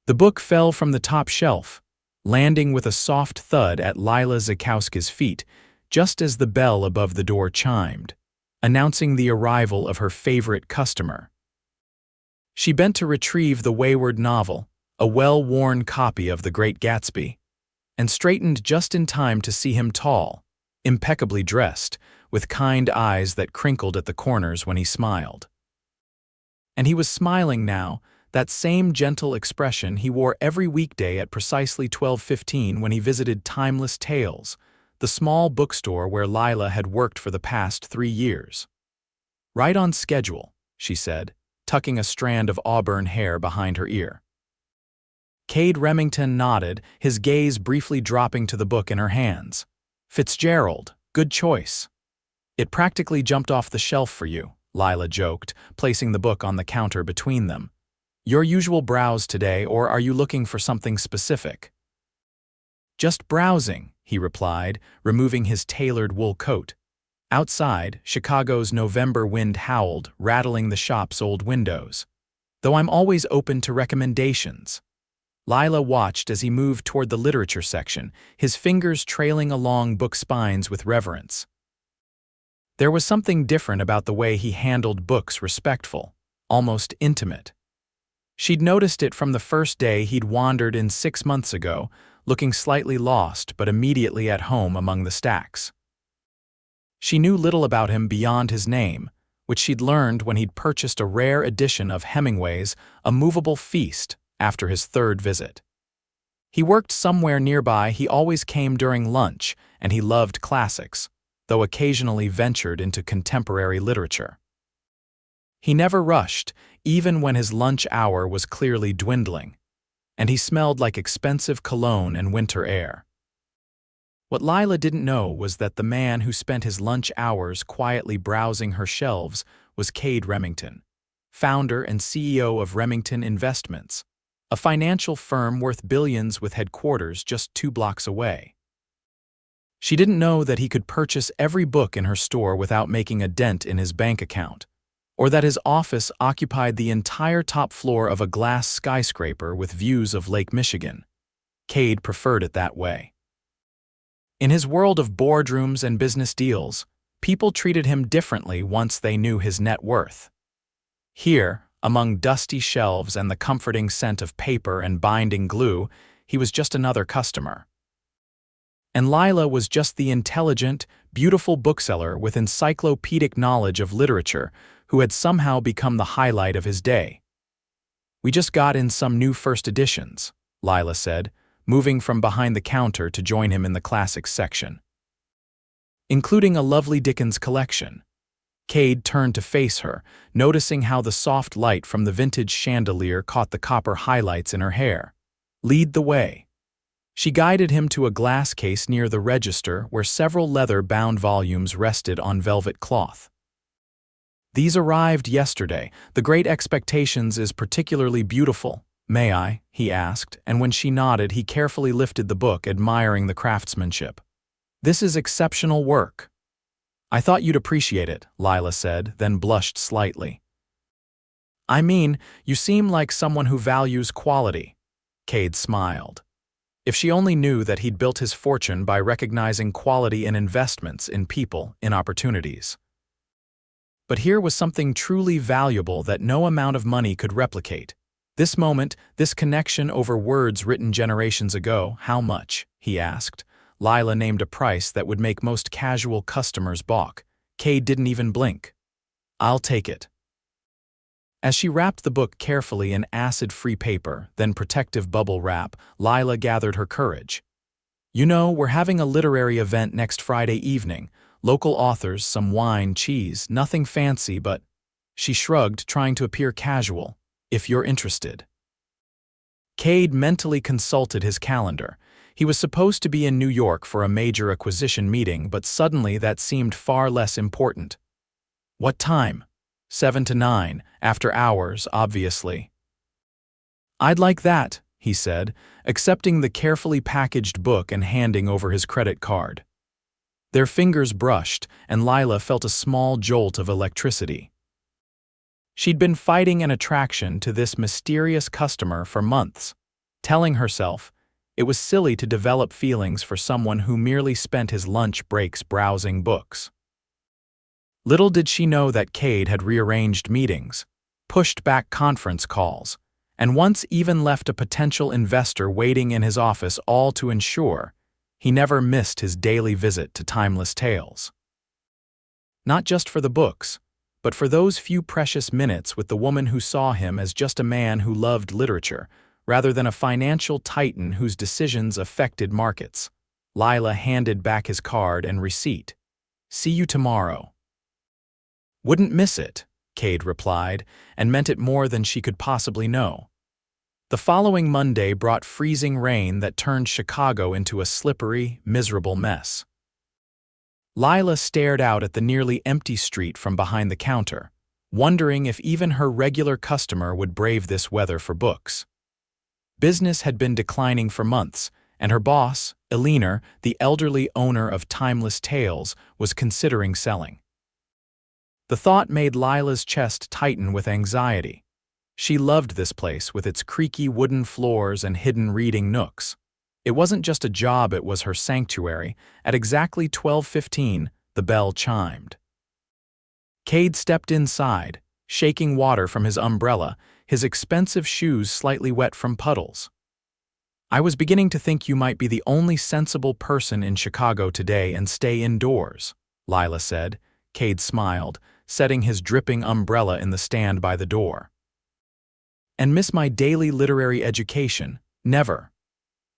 The book fell from the top shelf, landing with a soft thud at Lilah Zakowski's feet just as the bell above the door chimed, announcing the arrival of her favorite customer. She bent to retrieve the wayward novel, a well-worn copy of The Great Gatsby, and straightened just in time to see him tall, impeccably dressed, with kind eyes that crinkled at the corners when he smiled. And he was smiling now, that same gentle expression he wore every weekday at precisely 12:15 when he visited Timeless Tales, the small bookstore where Lilah had worked for the past 3 years. "Right on schedule," she said, tucking a strand of auburn hair behind her ear. Kade Remington nodded, his gaze briefly dropping to the book in her hands. "Fitzgerald, good choice. It practically jumped off the shelf for you," Lilah joked, placing the book on the counter between them. "Your usual browse today, or are you looking for something specific?" "Just browsing," he replied, removing his tailored wool coat. Outside, Chicago's November wind howled, rattling the shop's old windows. "Though I'm always open to recommendations." Lilah watched as he moved toward the literature section, his fingers trailing along book spines with reverence. There was something different about the way he handled books, respectful, almost intimate. She'd noticed it from the first day he'd wandered in 6 months ago, looking slightly lost but immediately at home among the stacks. She knew little about him beyond his name, which she'd learned when he'd purchased a rare edition of Hemingway's A Movable Feast after his 3rd visit. He worked somewhere nearby. He always came during lunch, and he loved classics, though occasionally ventured into contemporary literature. He never rushed, even when his lunch hour was clearly dwindling, and he smelled like expensive cologne and winter air. What Lilah didn't know was that the man who spent his lunch hours quietly browsing her shelves was Kade Remington, founder and CEO of Remington Investments, a financial firm worth billions with headquarters just 2 blocks away. She didn't know that he could purchase every book in her store without making a dent in his bank account, or that his office occupied the entire top floor of a glass skyscraper with views of Lake Michigan. Kade preferred it that way. In his world of boardrooms and business deals, people treated him differently once they knew his net worth. Here, among dusty shelves and the comforting scent of paper and binding glue, he was just another customer. And Lilah was just the intelligent, beautiful bookseller with encyclopedic knowledge of literature who had somehow become the highlight of his day. "We just got in some new first editions," Lilah said, moving from behind the counter to join him in the classics section. "Including a lovely Dickens collection." Kade turned to face her, noticing how the soft light from the vintage chandelier caught the copper highlights in her hair. "Lead the way." She guided him to a glass case near the register where several leather-bound volumes rested on velvet cloth. "These arrived yesterday. The Great Expectations is particularly beautiful. May I?" he asked, and when she nodded, he carefully lifted the book, admiring the craftsmanship. "This is exceptional work." "I thought you'd appreciate it," Lilah said, then blushed slightly. "I mean, you seem like someone who values quality." Kade smiled. If she only knew that he'd built his fortune by recognizing quality in investments, in people, in opportunities. But here was something truly valuable that no amount of money could replicate. This moment, this connection over words written generations ago. "How much?" he asked. Lilah named a price that would make most casual customers balk. Kade didn't even blink. "I'll take it." As she wrapped the book carefully in acid-free paper, then protective bubble wrap, Lilah gathered her courage. "You know, we're having a literary event next Friday evening. Local authors, some wine, cheese, nothing fancy, but—" She shrugged, trying to appear casual. "If you're interested." Kade mentally consulted his calendar. He was supposed to be in New York for a major acquisition meeting, but suddenly that seemed far less important. "What time?" 7 to 9, after hours, obviously. "I'd like that," he said, accepting the carefully packaged book and handing over his credit card. Their fingers brushed, and Lilah felt a small jolt of electricity. She'd been fighting an attraction to this mysterious customer for months. telling herself it was silly to develop feelings for someone who merely spent his lunch breaks browsing books. Little did she know that Kade had rearranged meetings, pushed back conference calls, and once even left a potential investor waiting in his office, all to ensure he never missed his daily visit to Timeless Tales. Not just for the books, but for those few precious minutes with the woman who saw him as just a man who loved literature, rather than a financial titan whose decisions affected markets. Lilah handed back his card and receipt. "See you tomorrow." "Wouldn't miss it," Kade replied, and meant it more than she could possibly know. The following Monday brought freezing rain that turned Chicago into a slippery, miserable mess. Lilah stared out at the nearly empty street from behind the counter, wondering if even her regular customer would brave this weather for books. Business had been declining for months, and her boss, Lilah, the elderly owner of Timeless Tales, was considering selling. The thought made Lilah's chest tighten with anxiety. She loved this place with its creaky wooden floors and hidden reading nooks. It wasn't just a job, it was her sanctuary. At exactly 12:15, the bell chimed. Kade stepped inside, shaking water from his umbrella, his expensive shoes slightly wet from puddles. "I was beginning to think you might be the only sensible person in Chicago today and stay indoors," Lilah said. Kade smiled, setting his dripping umbrella in the stand by the door. "And miss my daily literary education? Never."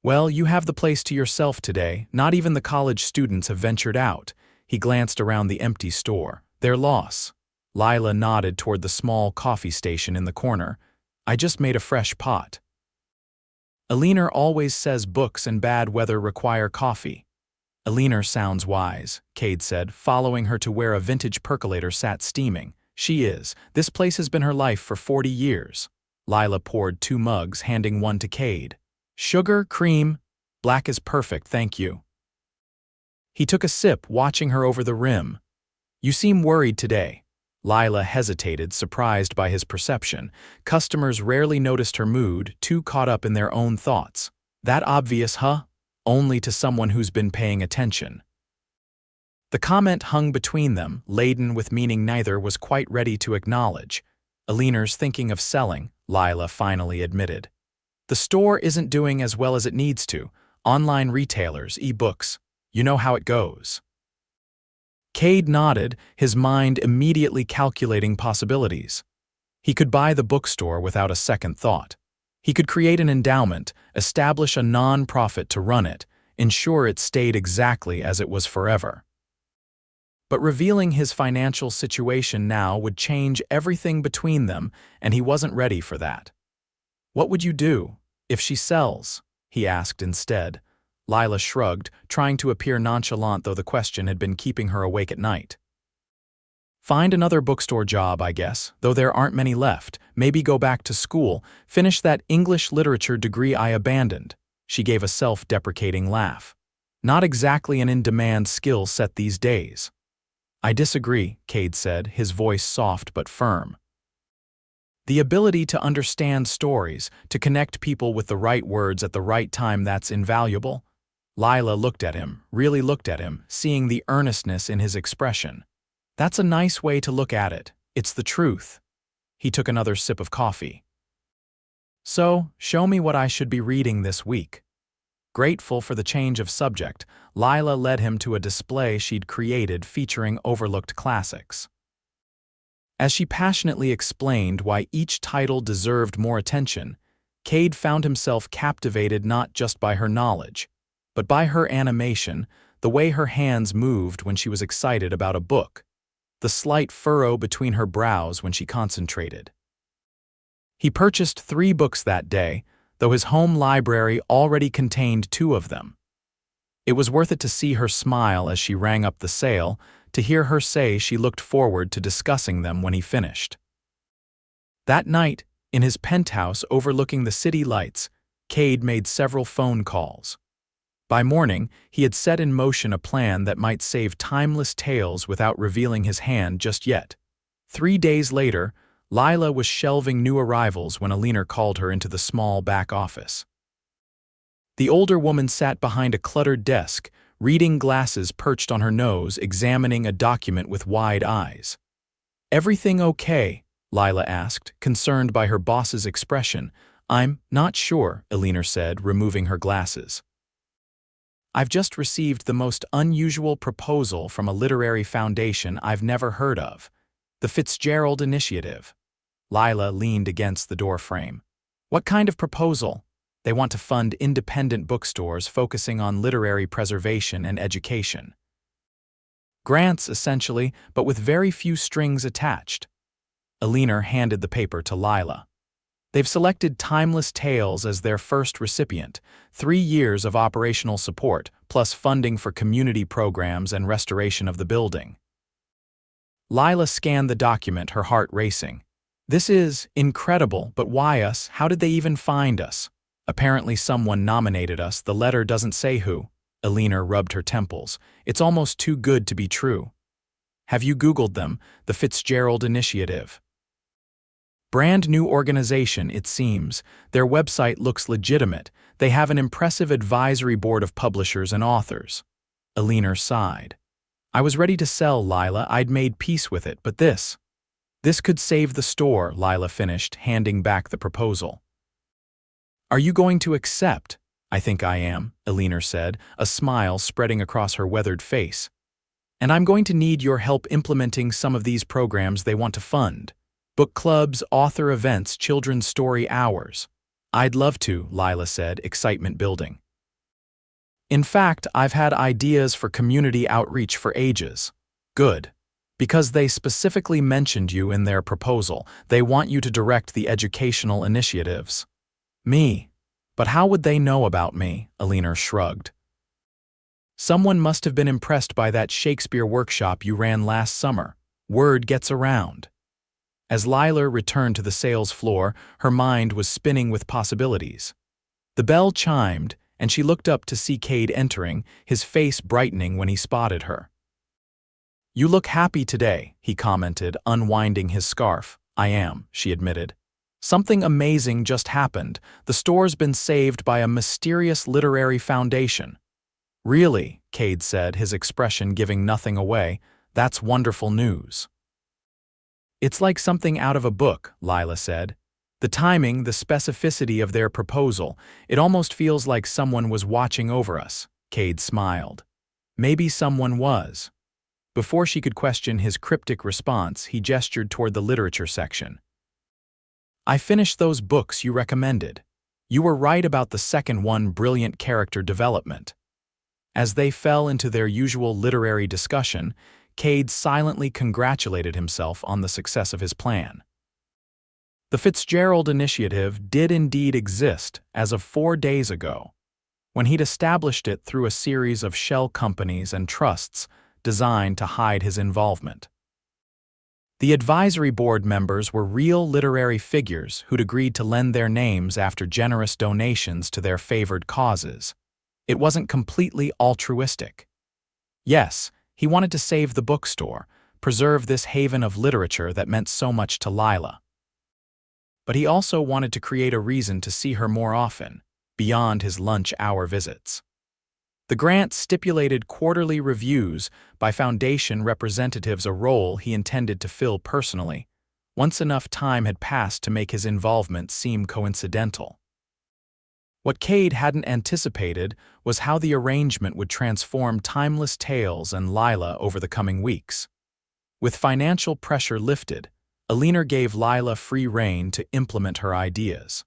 "Well, you have the place to yourself today. Not even the college students have ventured out." He glanced around the empty store. "Their loss." Lilah nodded toward the small coffee station in the corner. "I just made a fresh pot." "Lilah always says books and bad weather require coffee." "Lilah sounds wise," Kade said, following her to where a vintage percolator sat steaming. "She is. This place has been her life for 40 years. Lilah poured 2 mugs, handing one to Kade. "Sugar, cream?" "Black is perfect, thank you." He took a sip, watching her over the rim. "You seem worried today." Lilah hesitated, surprised by his perception. Customers rarely noticed her mood, too caught up in their own thoughts. "That obvious, huh?" Only to someone who's been paying attention. The comment hung between them, laden with meaning neither was quite ready to acknowledge. "Alina's thinking of selling," Lilah finally admitted. "The store isn't doing as well as it needs to. Online retailers, e-books, you know how it goes." Kade nodded, his mind immediately calculating possibilities. He could buy the bookstore without a second thought. He could create an endowment, establish a non-profit to run it, ensure it stayed exactly as it was forever. But revealing his financial situation now would change everything between them, and he wasn't ready for that. "What would you do if she sells?" he asked instead. Lilah shrugged, trying to appear nonchalant though the question had been keeping her awake at night. "Find another bookstore job, I guess, though there aren't many left. Maybe go back to school, finish that English literature degree I abandoned." She gave a self-deprecating laugh. "Not exactly an in-demand skill set these days." "I disagree," Kade said, his voice soft but firm. "The ability to understand stories, to connect people with the right words at the right time, that's invaluable." Lilah looked at him, really looked at him, seeing the earnestness in his expression. "That's a nice way to look at it. It's the truth." He took another sip of coffee. "So, show me what I should be reading this week." Grateful for the change of subject, Lilah led him to a display she'd created featuring overlooked classics. As she passionately explained why each title deserved more attention, Kade found himself captivated not just by her knowledge, but by her animation, the way her hands moved when she was excited about a book, the slight furrow between her brows when she concentrated. He purchased 3 books that day, though his home library already contained 2 of them. It was worth it to see her smile as she rang up the sale, to hear her say she looked forward to discussing them when he finished. That night, in his penthouse overlooking the city lights, Kade made several phone calls. By morning, he had set in motion a plan that might save Timeless Tales without revealing his hand just yet. 3 days later, Lilah was shelving new arrivals when Lilah called her into the small back office. The older woman sat behind a cluttered desk, reading glasses perched on her nose, examining a document with wide eyes. "Everything okay?" Lilah asked, concerned by her boss's expression. "I'm not sure," Lilah said, removing her glasses. "I've just received the most unusual proposal from a literary foundation I've never heard of. The Fitzgerald Initiative." Lilah leaned against the doorframe. "What kind of proposal?" "They want to fund independent bookstores focusing on literary preservation and education." "Grants, essentially, but with very few strings attached." Lilah handed the paper to Lilah. "They've selected Timeless Tales as their first recipient, 3 years of operational support, plus funding for community programs and restoration of the building." Lilah scanned the document, her heart racing. "This is incredible, but why us? How did they even find us?" "Apparently someone nominated us. The letter doesn't say who." Lilah rubbed her temples. "It's almost too good to be true." "Have you Googled them? The Fitzgerald Initiative." "Brand new organization, it seems. Their website looks legitimate. They have an impressive advisory board of publishers and authors." Lilah sighed. "I was ready to sell, Lilah. I'd made peace with it, but this could save the store," Lilah finished, handing back the proposal. "Are you going to accept?" "I think I am," Lilah said, a smile spreading across her weathered face. "And I'm going to need your help implementing some of these programs they want to fund. Book clubs, author events, children's story hours." "I'd love to," Lilah said, excitement building. "In fact, I've had ideas for community outreach for ages." "Good. Because they specifically mentioned you in their proposal. They want you to direct the educational initiatives." "Me? But how would they know about me?" Lilah shrugged. "Someone must have been impressed by that Shakespeare workshop you ran last summer. Word gets around." As Lilah returned to the sales floor, her mind was spinning with possibilities. The bell chimed, and she looked up to see Kade entering, his face brightening when he spotted her. "You look happy today," he commented, unwinding his scarf. "I am," she admitted. "Something amazing just happened. The store's been saved by a mysterious literary foundation." "Really?" Kade said, his expression giving nothing away. "That's wonderful news." "It's like something out of a book," Lilah said. "The timing, the specificity of their proposal, it almost feels like someone was watching over us." Kade smiled. "Maybe someone was." Before she could question his cryptic response, he gestured toward the literature section. "I finished those books you recommended. You were right about the second one, brilliant character development." As they fell into their usual literary discussion, Kade silently congratulated himself on the success of his plan. The Fitzgerald Initiative did indeed exist as of 4 days ago, when he'd established it through a series of shell companies and trusts designed to hide his involvement. The advisory board members were real literary figures who'd agreed to lend their names after generous donations to their favored causes. It wasn't completely altruistic. Yes, he wanted to save the bookstore, preserve this haven of literature that meant so much to Lilah. But he also wanted to create a reason to see her more often, beyond his lunch hour visits. The grant stipulated quarterly reviews by foundation representatives, a role he intended to fill personally, once enough time had passed to make his involvement seem coincidental. What Kade hadn't anticipated was how the arrangement would transform Timeless Tales and Lilah over the coming weeks. With financial pressure lifted, Lilah gave Lilah free rein to implement her ideas.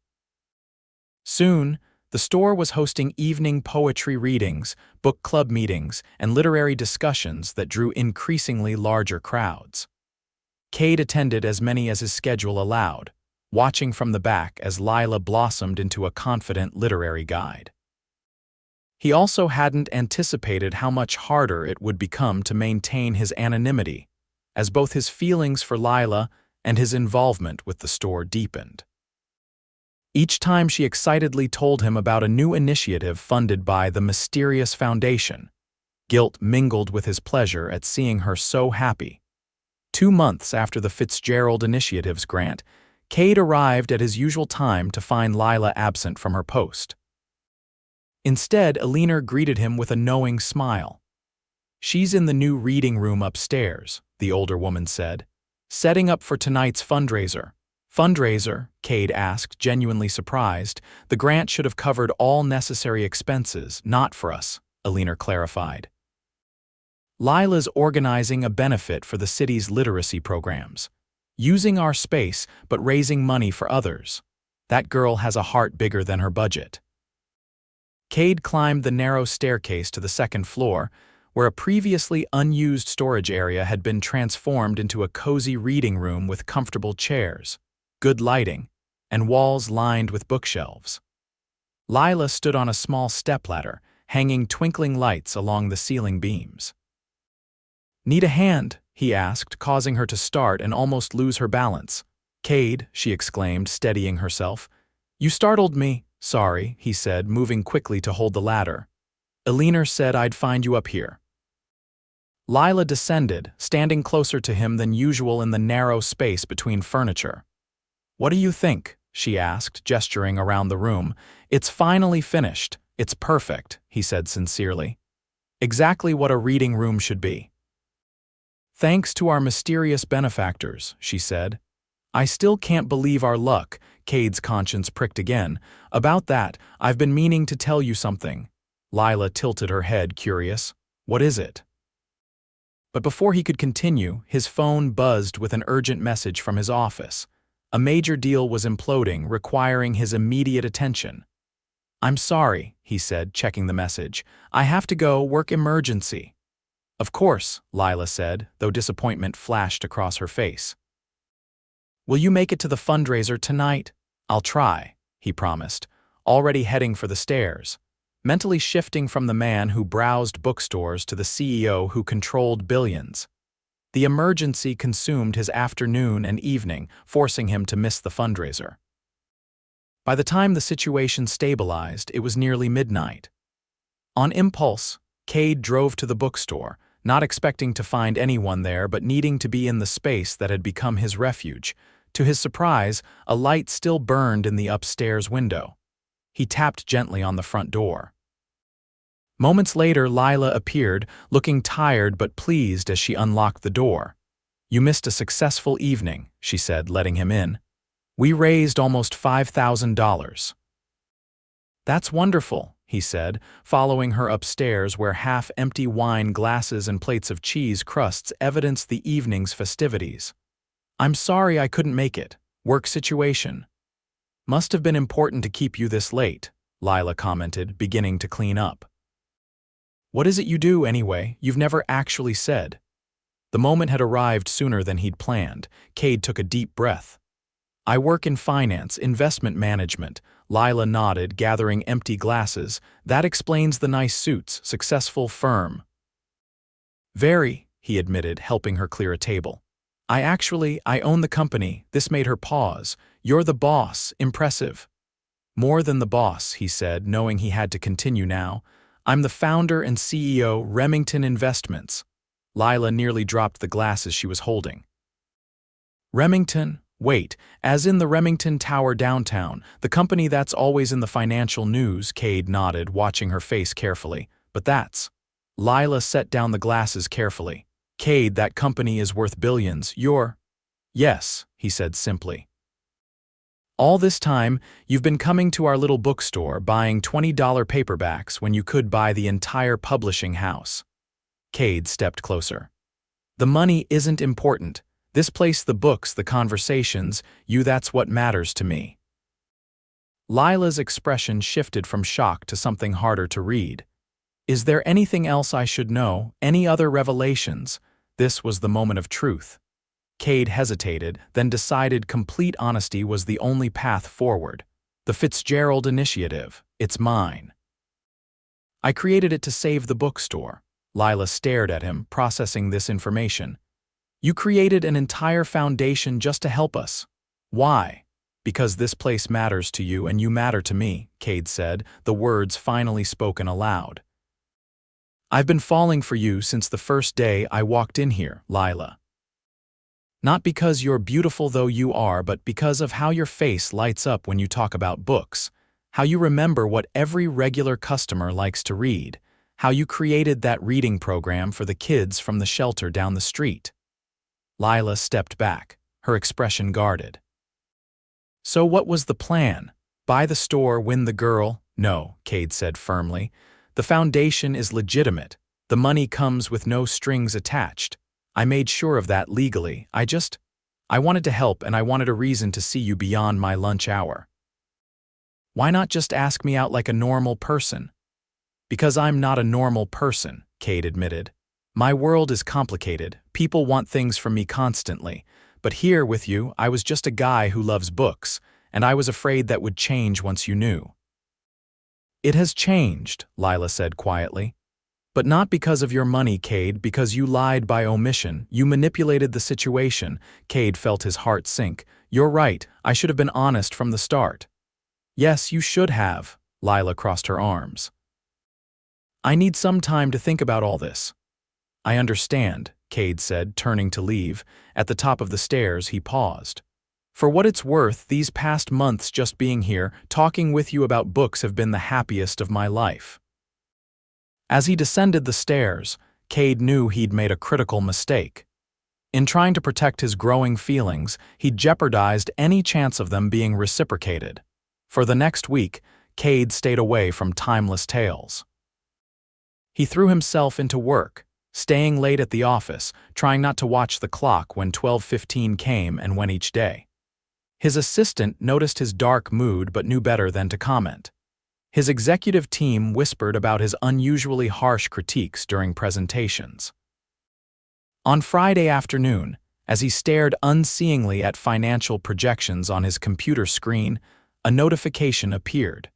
Soon, the store was hosting evening poetry readings, book club meetings, and literary discussions that drew increasingly larger crowds. Kade attended as many as his schedule allowed, watching from the back as Lilah blossomed into a confident literary guide. He also hadn't anticipated how much harder it would become to maintain his anonymity, as both his feelings for Lilah and his involvement with the store deepened. Each time she excitedly told him about a new initiative funded by the mysterious foundation, guilt mingled with his pleasure at seeing her so happy. 2 months after the Fitzgerald Initiative's grant, Kade arrived at his usual time to find Lilah absent from her post. Instead, Elinor greeted him with a knowing smile. "She's in the new reading room upstairs," the older woman said, "setting up for tonight's fundraiser." "Fundraiser?" Kade asked, genuinely surprised. "The grant should have covered all necessary expenses, not for us," Elinor clarified. "Lilah's organizing a benefit for the city's literacy programs. Using our space, but raising money for others. That girl has a heart bigger than her budget." Kade climbed the narrow staircase to the second floor, where a previously unused storage area had been transformed into a cozy reading room with comfortable chairs, good lighting, and walls lined with bookshelves. Lilah stood on a small stepladder, hanging twinkling lights along the ceiling beams. "Need a hand?" he asked, causing her to start and almost lose her balance. "Kade," she exclaimed, steadying herself. "You startled me." "Sorry," he said, moving quickly to hold the ladder. "Elinor said I'd find you up here." Lilah descended, standing closer to him than usual in the narrow space between furniture. "What do you think?" she asked, gesturing around the room. "It's finally finished. It's perfect," he said sincerely. "Exactly what a reading room should be." "Thanks to our mysterious benefactors," she said. "I still can't believe our luck," Kade's conscience pricked again. "About that, I've been meaning to tell you something." Lilah tilted her head, curious. "What is it?" But before he could continue, his phone buzzed with an urgent message from his office. A major deal was imploding, requiring his immediate attention. "I'm sorry," he said, checking the message. "I have to go, work emergency." "Of course," Lilah said, though disappointment flashed across her face. "Will you make it to the fundraiser tonight?" "I'll try," he promised, already heading for the stairs, mentally shifting from the man who browsed bookstores to the CEO who controlled billions. The emergency consumed his afternoon and evening, forcing him to miss the fundraiser. By the time the situation stabilized, it was nearly midnight. On impulse, Kade drove to the bookstore, not expecting to find anyone there but needing to be in the space that had become his refuge. To his surprise, a light still burned in the upstairs window. He tapped gently on the front door. Moments later, Lilah appeared, looking tired but pleased as she unlocked the door. "You missed a successful evening," she said, letting him in. "We raised almost $5,000. "That's wonderful," he said, following her upstairs where half-empty wine glasses and plates of cheese crusts evidenced the evening's festivities. "I'm sorry I couldn't make it. Work situation." "Must have been important to keep you this late," Lilah commented, beginning to clean up. "What is it you do, anyway? You've never actually said." The moment had arrived sooner than he'd planned. Kade took a deep breath. "I work in finance, investment management." Lilah nodded, gathering empty glasses. "That explains the nice suits, successful firm." "Very," he admitted, helping her clear a table. I own the company." This made her pause. "You're the boss. Impressive." "More than the boss," he said, knowing he had to continue now. "I'm the founder and CEO, Remington Investments." Lilah nearly dropped the glasses she was holding. "Remington? Wait, as in the Remington Tower downtown, the company that's always in the financial news," Kade nodded, watching her face carefully. "But that's..." Lilah set down the glasses carefully. "Kade, that company is worth billions. You're..." "Yes," he said simply. "All this time, you've been coming to our little bookstore, buying $20 paperbacks when you could buy the entire publishing house." Kade stepped closer. "The money isn't important. This place, the books, the conversations, that's what matters to me." Lilah's expression shifted from shock to something harder to read. "Is there anything else I should know? Any other revelations?" This was the moment of truth. Kade hesitated, then decided complete honesty was the only path forward. "The Fitzgerald Initiative. It's mine. I created it to save the bookstore." Lilah stared at him, processing this information. "You created an entire foundation just to help us. Why?" "Because this place matters to you and you matter to me," Kade said, the words finally spoken aloud. "I've been falling for you since the first day I walked in here, Lilah. Not because you're beautiful though you are, but because of how your face lights up when you talk about books. How you remember what every regular customer likes to read. How you created that reading program for the kids from the shelter down the street. Lilah stepped back, her expression guarded. So what was the plan? Buy the store, win the girl? No, Kade said firmly. The foundation is legitimate. The money comes with no strings attached. I made sure of that legally. I wanted to help, and I wanted a reason to see you beyond my lunch hour. Why not just ask me out like a normal person? Because I'm not a normal person, Kade admitted. My world is complicated. People want things from me constantly. But here with you, I was just a guy who loves books, and I was afraid that would change once you knew. It has changed, Lilah said quietly. But not because of your money, Kade, because you lied by omission. You manipulated the situation. Kade felt his heart sink. You're right, I should have been honest from the start. Yes, you should have, Lilah crossed her arms. I need some time to think about all this. I understand, Kade said, turning to leave. At the top of the stairs, he paused. For what it's worth, these past months just being here, talking with you about books have been the happiest of my life. As he descended the stairs, Kade knew he'd made a critical mistake. In trying to protect his growing feelings, he'd jeopardized any chance of them being reciprocated. For the next week, Kade stayed away from timeless tales. He threw himself into work, staying late at the office, trying not to watch the clock when 12:15 came and went each day. His assistant noticed his dark mood but knew better than to comment. His executive team whispered about his unusually harsh critiques during presentations. On Friday afternoon, as he stared unseeingly at financial projections on his computer screen, a notification appeared.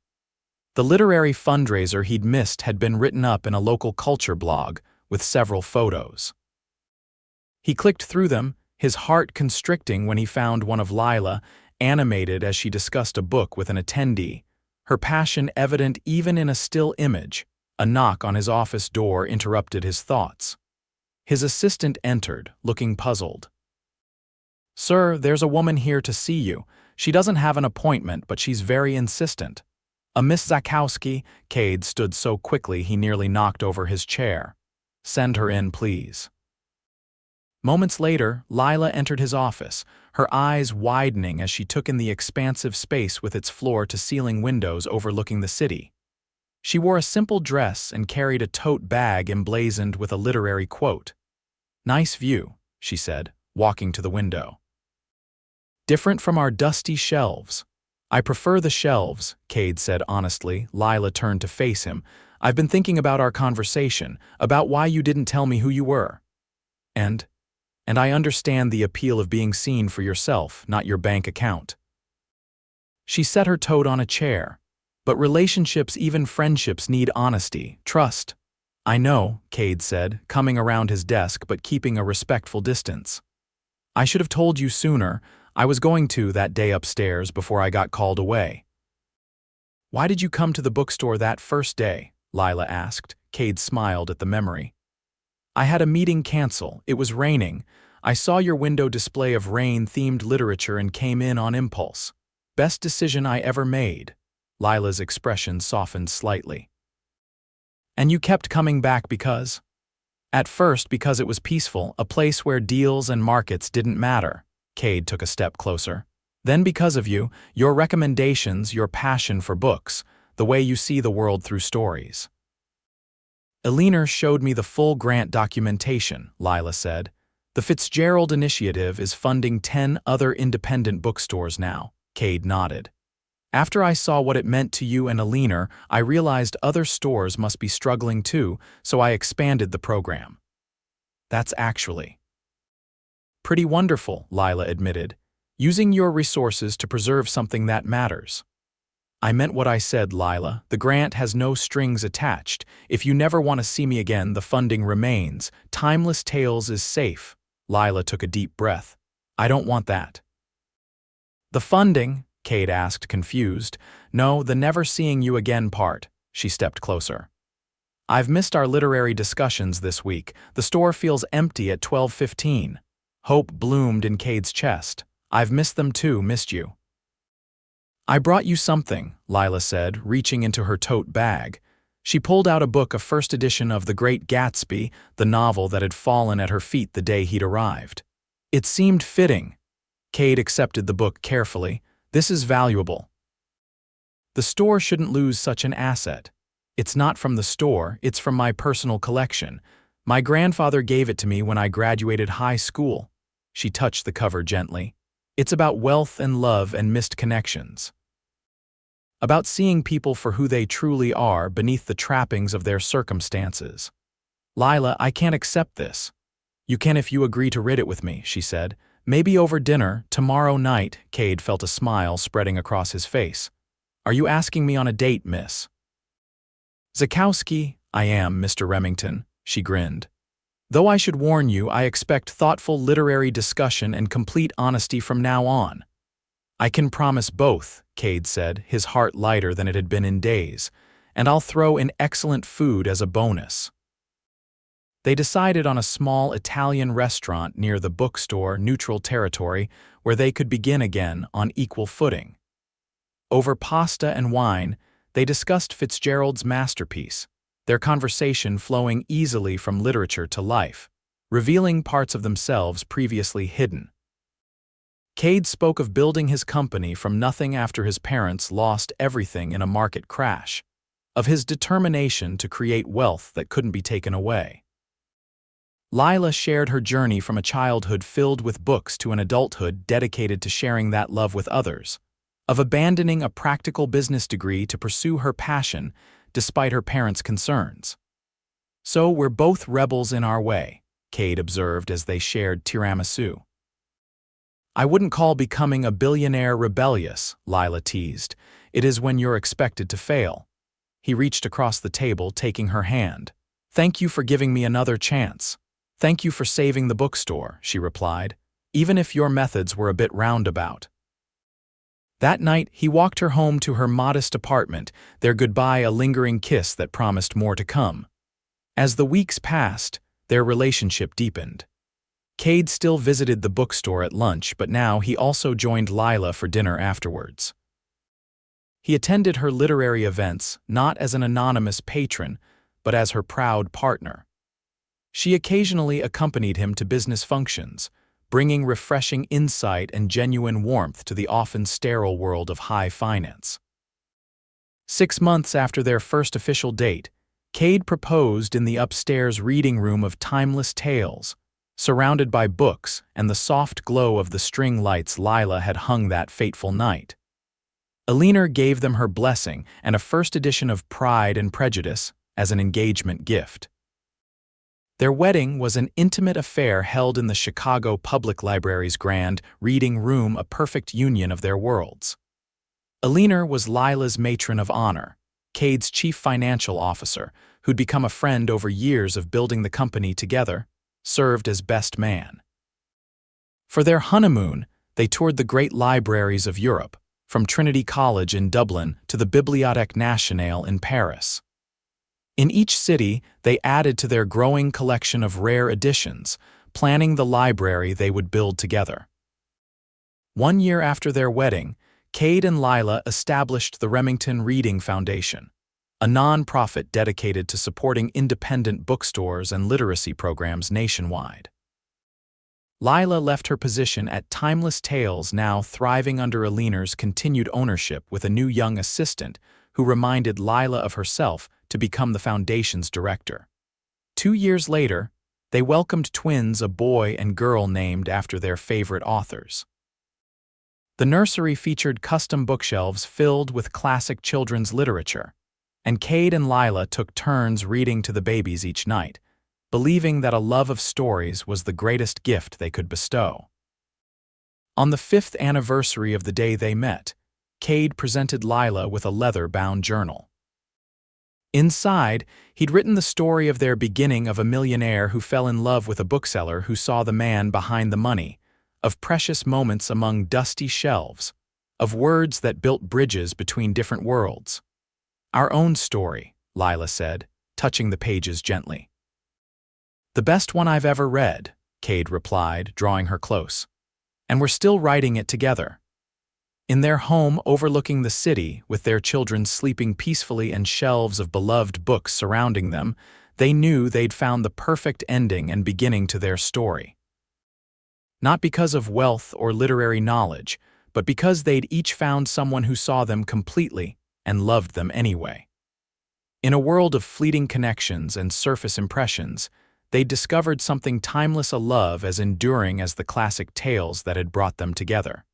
The literary fundraiser he'd missed had been written up in a local culture blog with several photos. He clicked through them, his heart constricting when he found one of Lilah, animated as she discussed a book with an attendee, her passion evident even in a still image. A knock on his office door interrupted his thoughts. His assistant entered, looking puzzled. Sir, there's a woman here to see you. She doesn't have an appointment, but she's very insistent. A Miss Zakowski. Kade stood so quickly he nearly knocked over his chair. Send her in, please. Moments later, Lilah entered his office, her eyes widening as she took in the expansive space with its floor-to-ceiling windows overlooking the city. She wore a simple dress and carried a tote bag emblazoned with a literary quote. Nice view, she said, walking to the window. Different from our dusty shelves. I prefer the shelves, Kade said honestly. Lilah turned to face him. I've been thinking about our conversation, about why you didn't tell me who you were. And I understand the appeal of being seen for yourself, not your bank account. She set her tote on a chair. But relationships, even friendships, need honesty, trust. I know, Kade said, coming around his desk but keeping a respectful distance. I should have told you sooner. I was going to that day upstairs before I got called away. Why did you come to the bookstore that first day? Lilah asked. Kade smiled at the memory. I had a meeting cancel. It was raining. I saw your window display of rain-themed literature and came in on impulse. Best decision I ever made. Lilah's expression softened slightly. And you kept coming back because? At first because it was peaceful, a place where deals and markets didn't matter. Kade took a step closer. Then because of you, your recommendations, your passion for books, the way you see the world through stories. Millionaire showed me the full grant documentation, Lilah said. The Fitzgerald Initiative is funding 10 other independent bookstores now. Kade nodded. After I saw what it meant to you and Millionaire, I realized other stores must be struggling too, so I expanded the program. That's actually pretty wonderful, Lilah admitted. Using your resources to preserve something that matters. I meant what I said, Lilah. The grant has no strings attached. If you never want to see me again, the funding remains. Timeless Tales is safe. Lilah took a deep breath. I don't want that. The funding? Kade asked, confused. No, the never seeing you again part. She stepped closer. I've missed our literary discussions this week. The store feels empty at 12:15. Hope bloomed in Kade's chest. I've missed them too, missed you. "I brought you something," Lilah said, reaching into her tote bag. She pulled out a book, a first edition of The Great Gatsby, the novel that had fallen at her feet the day he'd arrived. It seemed fitting. Kade accepted the book carefully. "This is valuable. The store shouldn't lose such an asset. It's not from the store, it's from my personal collection. My grandfather gave it to me when I graduated high school." She touched the cover gently. "It's about wealth and love and missed connections. About seeing people for who they truly are beneath the trappings of their circumstances." "Lilah, I can't accept this." "You can if you agree to read it with me," she said. "Maybe over dinner, tomorrow night." Kade felt a smile spreading across his face. "Are you asking me on a date, Miss Zakowski?" "I am, Mr. Remington," she grinned. "Though I should warn you, I expect thoughtful literary discussion and complete honesty from now on." "I can promise both," Kade said, his heart lighter than it had been in days. "And I'll throw in excellent food as a bonus." They decided on a small Italian restaurant near the bookstore, neutral territory, where they could begin again on equal footing. Over pasta and wine, they discussed Fitzgerald's masterpiece, their conversation flowing easily from literature to life, revealing parts of themselves previously hidden. Kade spoke of building his company from nothing after his parents lost everything in a market crash, of his determination to create wealth that couldn't be taken away. Lilah shared her journey from a childhood filled with books to an adulthood dedicated to sharing that love with others, of abandoning a practical business degree to pursue her passion despite her parents' concerns. "So we're both rebels in our way," Kade observed as they shared tiramisu. "I wouldn't call becoming a billionaire rebellious," Lilah teased. "It is when you're expected to fail." He reached across the table, taking her hand. "Thank you for giving me another chance." "Thank you for saving the bookstore," she replied, "even if your methods were a bit roundabout." That night, he walked her home to her modest apartment, their goodbye a lingering kiss that promised more to come. As the weeks passed, their relationship deepened. Kade still visited the bookstore at lunch, but now he also joined Lilah for dinner afterwards. He attended her literary events not as an anonymous patron, but as her proud partner. She occasionally accompanied him to business functions, bringing refreshing insight and genuine warmth to the often sterile world of high finance. 6 months after their first official date, Kade proposed in the upstairs reading room of Timeless Tales, surrounded by books and the soft glow of the string lights Lilah had hung that fateful night. Lilah gave them her blessing and a first edition of Pride and Prejudice as an engagement gift. Their wedding was an intimate affair held in the Chicago Public Library's grand reading room, a perfect union of their worlds. Lilah was Lilah's matron of honor, Kade's chief financial officer, who'd become a friend over years of building the company together, served as best man. For their honeymoon, they toured the great libraries of Europe, from Trinity College in Dublin to the Bibliothèque Nationale in Paris. In each city, they added to their growing collection of rare editions, planning the library they would build together. 1 year after their wedding, Kade and Lilah established the Remington Reading Foundation, a non-profit dedicated to supporting independent bookstores and literacy programs nationwide. Lilah left her position at Timeless Tales, now thriving under Lilah's continued ownership, with a new young assistant who reminded Lilah of herself to become the foundation's director. 2 years later, they welcomed twins, a boy and girl named after their favorite authors. The nursery featured custom bookshelves filled with classic children's literature, and Kade and Lilah took turns reading to the babies each night, believing that a love of stories was the greatest gift they could bestow. On the 5th anniversary of the day they met, Kade presented Lilah with a leather-bound journal. Inside, he'd written the story of their beginning, of a millionaire who fell in love with a bookseller who saw the man behind the money, of precious moments among dusty shelves, of words that built bridges between different worlds. "Our own story," Lilah said, touching the pages gently. "The best one I've ever read," Kade replied, drawing her close. "And we're still writing it together." In their home overlooking the city, with their children sleeping peacefully and shelves of beloved books surrounding them, they knew they'd found the perfect ending and beginning to their story. Not because of wealth or literary knowledge, but because they'd each found someone who saw them completely and loved them anyway. In a world of fleeting connections and surface impressions, they'd discovered something timeless, a love as enduring as the classic tales that had brought them together.